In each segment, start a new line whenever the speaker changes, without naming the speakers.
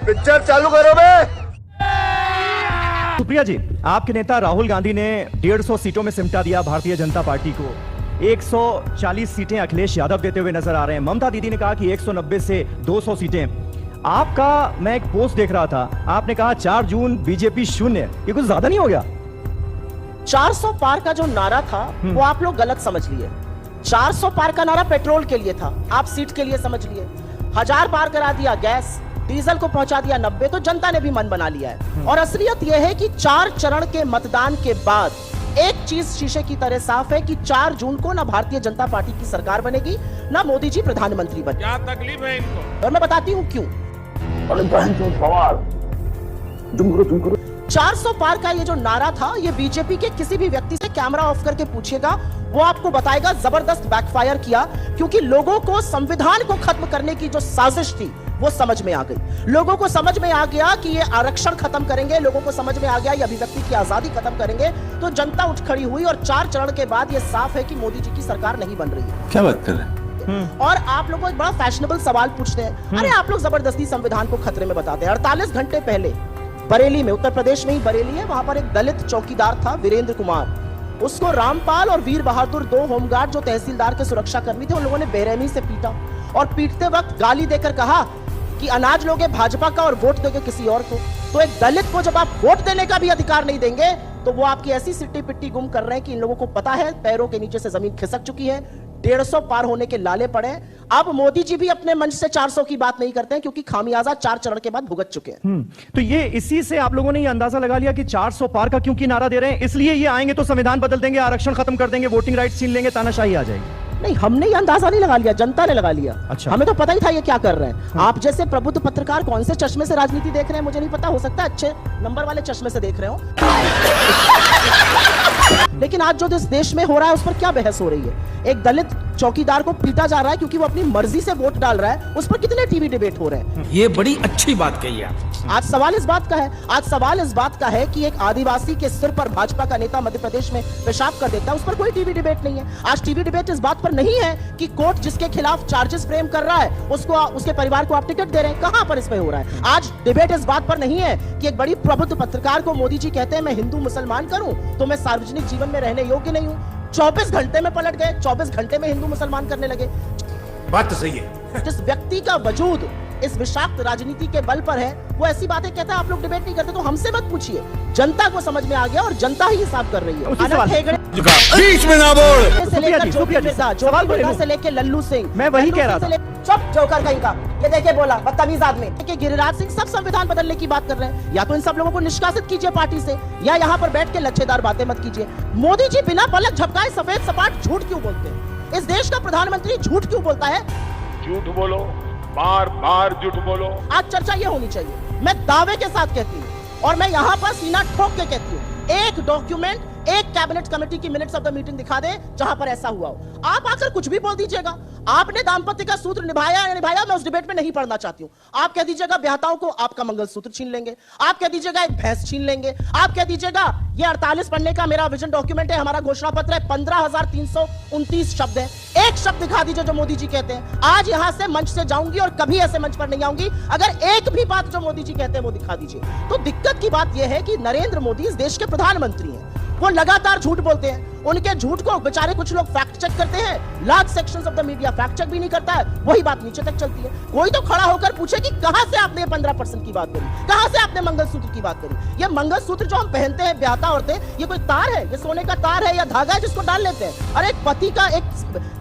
Picture चालू करो बे।
सुप्रिया जी, आपके नेता राहुल गांधी ने 150 सीटों में सिमटा दिया भारतीय जनता पार्टी को। 140 सीटें अखिलेश यादव देते हुए नजर आ रहे हैं। ममता दीदी ने कहा कि 190 से 200 सीटें। आपका मैं एक पोस्ट देख रहा था, आपने कहा 4 जून बीजेपी शून्य। ये कुछ ज्यादा नहीं हो गया?
400 पार का जो नारा था वो आप लोग गलत समझ लिए। 400 पार का नारा पेट्रोल के लिए था, आप सीट के लिए समझ लिए। 1000 पार करा दिया गैस, डीजल को पहुंचा दिया 90, तो जनता ने भी मन बना लिया है। और असलियत यह है कि 4 चरण के मतदान के बाद एक चीज शीशे की तरह साफ है कि 4 जून को ना भारतीय जनता पार्टी की सरकार बनेगी, ना मोदी जी प्रधानमंत्री बनेंगे।
क्या तकलीफ है इनको?
और मैं बताती हूं क्यों। 400 पार का ये जो नारा था, ये बीजेपी के किसी भी व्यक्ति से कैमरा ऑफ करके पूछिएगा, वो आपको बताएगा जबरदस्त बैकफायर किया, क्योंकि लोगों को संविधान को खत्म करने की जो साजिश थी वो समझ में आ गई। लोगों को समझ में आ गया कि ये आरक्षण खत्म करेंगे, लोगों को समझ में आ गया ये अभिव्यक्ति की आजादी खत्म करेंगे, तो जनता उठ खड़ी हुई और 4 चरण के बाद ये साफ है कि मोदी जी की सरकार नहीं बन रही है।
क्या बात कर रहे हैं?
और आप लोगों को एक बड़ा फैशनेबल सवाल पूछते हैं, अरे आप लोग जबरदस्ती संविधान को खतरे में बताते हैं। 48 घंटे पहले बरेली में, उत्तर प्रदेश में ही बरेली है, वहां पर एक दलित चौकीदार था वीरेंद्र कुमार। उसको रामपाल और वीर बहादुर, 2 होमगार्ड जो तहसीलदार के सुरक्षा कर्मी थे, उन लोगों ने बेरहमी से पीटा और पीटते वक्त गाली देकर कहा कि अनाज लोगे भाजपा का और वोट दोगे किसी और को। तो एक दलित को जब आप वोट देने का भी अधिकार नहीं देंगे, तो वो आपकी ऐसी सिट्टी पिट्टी गुम कर रहे हैं कि इन लोगों को पता है पैरों के नीचे से जमीन खिसक चुकी है। 150 पार होने के लाले पड़े। अब मोदी जी भी अपने मंच से 400 की बात नहीं करते हैं, क्योंकि खामियाजा 4 चरण के बाद भुगत चुके हैं।
तो ये इसी से आप लोगों ने ये अंदाजा लगा लिया कि 400 पार का क्योंकि नारा दे रहे हैं, इसलिए ये आएंगे तो संविधान बदल देंगे, आरक्षण खत्म कर देंगे, वोटिंग राइट छीन लेंगे, तानाशाही आ जाएगी।
नहीं, हमने ये अंदाजा नहीं लगा लिया, जनता ने लगा लिया।
अच्छा।
हमें तो पता ही था ये क्या कर रहे हैं। आप जैसे प्रबुद्ध पत्रकार कौन से चश्मे से राजनीति देख रहे हैं मुझे नहीं पता, हो सकता है अच्छे नंबर वाले चश्मे से देख रहे हो। लेकिन आज जो इस देश में हो रहा है उस पर क्या बहस हो रही है? एक दलित चौकीदार को पीटा जा रहा है क्योंकि वो अपनी मर्जी से वोट डाल रहा है, उस पर कितने टीवी डिबेट हो रहे हैं?
ये बड़ी अच्छी बात कही है।
आज सवाल इस बात का है कि एक आदिवासी के सिर पर भाजपा का नेता मध्य प्रदेश में पेशाब कर देता है, उस पर कोई टीवी डिबेट नहीं है। आज टीवी डिबेट इस बात पर नहीं है कि कोर्ट जिसके खिलाफ चार्जेस फ्रेम कर रहा है उसको, उसके परिवार को आप टिकट दे रहे हैं। कहां पर इस पे हो रहा है? आज डिबेट इस बात पर नहीं है कि एक बड़ी प्रबुद्ध पत्रकार को मोदी जी कहते हैं मैं हिंदू मुसलमान करूं तो मैं सार्वजनिक जीवन में रहने योग्य नहीं हूं। 24 घंटे में पलट गए, 24 घंटे में हिंदू मुसलमान करने लगे।
बात तो सही है।
जिस व्यक्ति का वजूद इस विषाक्त राजनीति के बल पर है, वो ऐसी बातें कहता है। आप लोग डिबेट नहीं करते तो हमसे मत पूछिए, जनता को समझ में आ गया और जनता ही हिसाब कर रही है।
बीच में ना बोल।
से लेके लल्लू सिंह,
मैं वही कह रहा था।
चुप जोकर कहीं का, ये देखिए बोला बदतमीज आदमी। गिरिराज सिंह सब संविधान बदलने की बात कर रहे हैं। या तो इन सब लोगों को निष्कासित कीजिए पार्टी से, या यहाँ पर बैठ के लच्छेदार बातें मत कीजिए। मोदी जी बिना पलक झपकाए सफेद सपाट झूठ क्यों बोलते हैं? इस देश का प्रधानमंत्री झूठ क्यों बोलता है?
झूठ बोलो, बार बार झूठ बोलो।
आज चर्चा ये होनी चाहिए। मैं दावे के साथ कहती हूँ और मैं यहाँ पर सीना ठोक के कहती हूँ, एक डॉक्यूमेंट, एक कैबिनेट कमेटी की मिनट्स ऑफ द मीटिंग दिखा दे जहां पर ऐसा हुआ हो। आप आकर कुछ भी बोल दीजिएगा, आपने दाम्पत्य का सूत्र निभाया या निभाया, मैं उस डिबेट में नहीं पढ़ना चाहती हूँ। आप कह दीजिएगा ब्याहताओं को आपका मंगलसूत्र छीन लेंगे, आप कह दीजिएगा एक भैंस छीन लेंगे, आप कह दीजिएगा ये 48 पन्ने का मेरा विजन डॉक्यूमेंट है, हमारा घोषणा पत्र है, 15,329 शब्द है। एक शब्द दिखा दीजिए जो मोदी जी कहते हैं। आज यहां से मंच से जाऊंगी और कभी ऐसे मंच पर नहीं आऊंगी अगर एक भी बात जो मोदी जी कहते हैं वो दिखा दीजिए। तो दिक्कत की बात यह है कि नरेंद्र मोदी इस देश के प्रधानमंत्री हैं, वो लगातार झूठ बोलते हैं। उनके झूठ को बेचारे कुछ लोग फैक्ट चेक करते हैं, large sections of the media fact check भी नहीं करता है, वही बात नीचे तक चलती है। कोई तो खड़ा होकर पूछे कि कहां से आपने 15% की बात करी, कहां से आपने मंगलसूत्र की बात करी? ये मंगलसूत्र जो हम पहनते हैं ब्याहता औरतें, ये कोई तार है? ये सोने का तार है या धागा है जिसको डाल लेते हैं? अरे एक पति का एक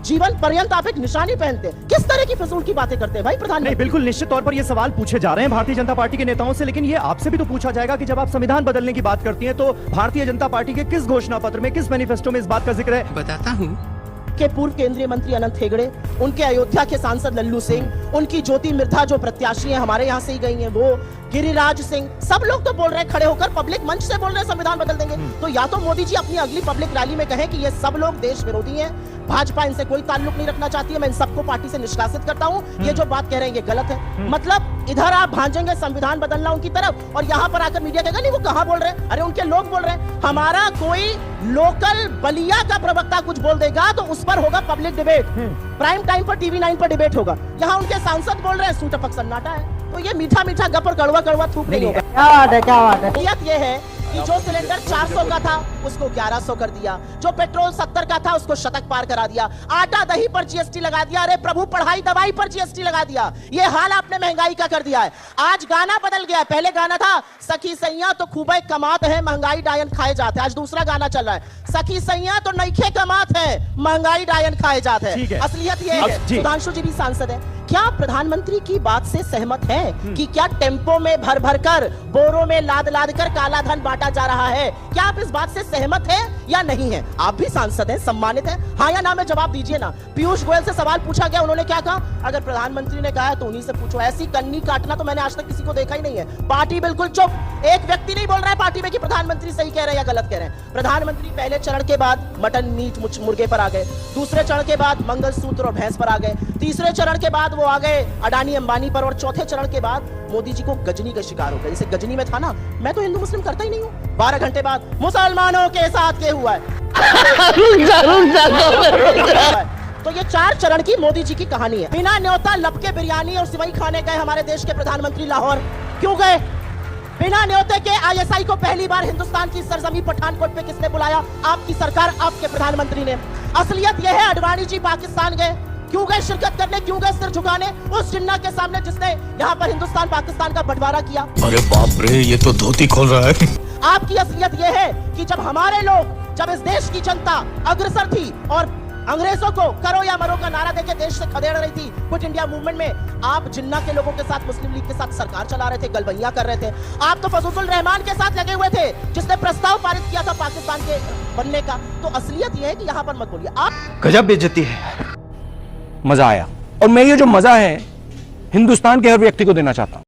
जीवन पर्यंत आप एक निशानी पहनते हैं। किस तरह की फिजूल की बातें करते हैं भाई प्रधानमंत्री?
नहीं, बिल्कुल निश्चित तौर पर ये सवाल पूछे जा रहे हैं भारतीय जनता पार्टी के नेताओं से, लेकिन ये आपसे भी तो पूछा जाएगा कि जब आप संविधान बदलने की बात करती हैं तो भारतीय जनता पार्टी के किस घोषणा पत्र में, किस मैनिफेस्टो में इस बात का जिक्र है?
बताता हूँ।
के पूर्व केंद्रीय मंत्री अनंत हेगड़े, उनके अयोध्या के सांसद लल्लू सिंह, उनकी ज्योति मिर्धा जो प्रत्याशी हैं हमारे यहाँ से ही गई हैं, वो गिरिराज सिंह, सब लोग तो बोल रहे हैं, खड़े होकर पब्लिक मंच से बोल रहे हैं संविधान बदल देंगे। तो या तो मोदी जी अपनी अगली पब्लिक रैली में कहें कि ये सब लोग देश विरोधी हैं, भाजपा इनसे कोई ताल्लुक नहीं रखना चाहती है, मैं इन सबको पार्टी से निष्कासित करता हूं, ये जो बात कह रहे हैं ये गलत है। मतलब इधर आप भांजेंगे संविधान बदलना उनकी तरफ और यहाँ पर आकर मीडिया कहेगा नहीं वो कहाँ बोल रहे हैं, अरे उनके लोग बोल रहे हैं। हमारा कोई लोकल बलिया का प्रवक्ता कुछ बोल देगा तो उस पर होगा पब्लिक डिबेट, प्राइम टाइम पर टीवी 9 पर डिबेट होगा। यहाँ उनके सांसद बोल रहे हैं, सूटपक सन्नाटा है। तो ये मीठा मीठा गप और कड़वा कड़वा थूक नहीं होगा।
क्या बात है, क्या बात है।
नियत ये है कि जो सिलेंडर 400 का था उसको 1100 कर दिया, जो पेट्रोल 70 का था उसको शतक पार करा दिया, आटा दही पर जीएसटी लगा दिया, अरे प्रभु पढ़ाई दवाई पर जीएसटी लगा दिया। ये हाल आपने महंगाई का कर दिया है। आज गाना बदल गया है, पहले गाना था सखी सैया तो खूबे कमात है महंगाई डायन खाए जाते हैं, आज दूसरा गाना चल रहा है सखी सैया तो नईखे कमात है महंगाई डायन खाए जाते
ठीक है।
हैं। असलियत ये है,
जी।
सुधांशु जी भी सांसद है, क्या प्रधानमंत्री की बात से सहमत है कि क्या टेम्पो में भर भर कर बोरों में लाद लाद कर काला धन बांटा जा रहा है? क्या आप इस बात से सहमत हैं या नहीं है? आप भी सांसद हैं, सम्मानित हैं, हाँ या ना में जवाब दीजिए ना। पीयूष गोयल से सवाल पूछा गया, उन्होंने क्या कहा? अगर प्रधानमंत्री ने कहा है तो उन्हीं से पूछो। ऐसी कन्नी काटना तो मैंने आज तक किसी को देखा ही नहीं है। पार्टी बिल्कुल चुप, एक व्यक्ति नहीं बोल रहा है पार्टी में कि प्रधानमंत्री सही कह रहे हैं या गलत कह रहे हैं। प्रधानमंत्री पहले चरण के बाद मटन मीट मुर्गे पर आ गए, दूसरे चरण के बाद मंगलसूत्र और भैंस पर आ गए, तीसरे चरण के बाद वो आ गए अडानी अंबानी पर, और चौथे चरण के बाद मोदी जी को गजनी का शिकार हो गया। जैसे गजनी में था ना, मैं तो हिंदू मुस्लिम करता ही नहीं हूँ। 12 घंटे बाद मुसलमानों के साथ क्या हुआ है तो ये 4 चरण की मोदी जी की कहानी है। बिना न्योता लपके बिरयानी और सिवई खाने गए हमारे देश के प्रधानमंत्री लाहौर, क्यों गए? बिना न्योते के आईएसआई को पहली बार हिंदुस्तान की सरजमी पठानकोट पे किसने बुलाया? आपकी सरकार, आपके प्रधानमंत्री ने। असलियत यह है, अडवाणी जी पाकिस्तान गए, क्यों गए शिरकत करने, क्यों गए सिर झुकाने उस जिन्ना के सामने जिसने यहाँ पर हिंदुस्तान पाकिस्तान का बंटवारा किया?
अरे बाप रे, ये तो धोती खोल रहा है।
आपकी असलियत यह है कि जब हमारे लोग, जब इस देश की जनता अग्रसर थी और अंग्रेजों को करो या मरो का नारा देके देश से खदेड़ रही थी क्विट इंडिया मूवमेंट में, आप जिन्ना के लोगों के साथ, मुस्लिम लीग के साथ सरकार चला रहे थे, गलबैया कर रहे थे। आप तो फजलुल रहमान के साथ लगे हुए थे जिसने प्रस्ताव पारित किया था पाकिस्तान के बनने का। तो असलियत यह है कि यहाँ पर मत बोलिए आप।
गजब बेइज्जती है। मजा आया, और मैं ये जो मजा है हिंदुस्तान के हर व्यक्ति को देना चाहता हूं।